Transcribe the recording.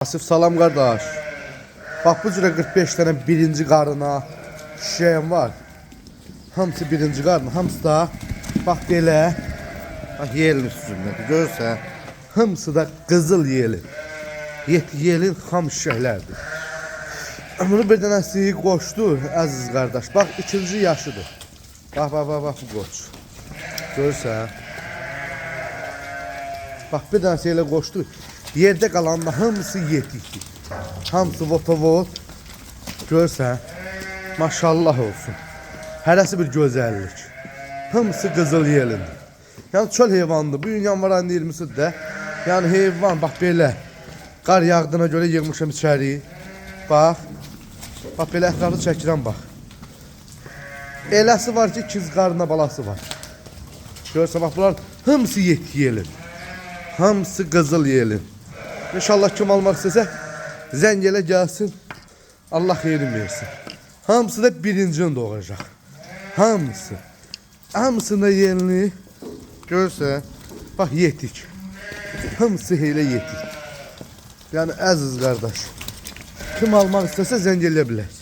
Asif salam qardaş. Bax bu cürə 45 dənə birinci qarına şişəyim var. Hamısı birinci qarına, hamısı da bax belə. Bax yelin üstündədir. Görürsən? Hamısı da qızıl yelin. Yelin xam şişəklərdir. Bunu bir dənəsi qoçdu əziz qardaş. Bax ikinci yaşıdır. Bax bu qoç. Görürsən? Bax bir dənəsi elə qoçdu. Yerdə qalanla hamısı yetikdir. Hamısı votovod. Görsən, maşallah olsun. Hərəsi bir gözəllik. Hamısı qızıl yelindir. Yəni çöl heyvandır. Bu gün yanvar ayının 20-sidir. Yəni heyvan bax belə. Qar yağdığına görə yığmışam içəri. Bax. Bax belə ətrafı çəkirəm bax. Eləsi var ki, ikiz qarına balası var. Görsən bax bunlar hamısı yetik yelin. Hamısı qızıl yelin. İnşallah kim almaq istəsə zəng elə gəlsin. Allah xeyrin versin. Hamısı da birincini doğacaq. Hamısı. Hamısında yelini. Görürsən. Bax yetik. Hamısı elə yetik. Yəni əziz qardaş. Kim almaq istəsə zəng elə bilər.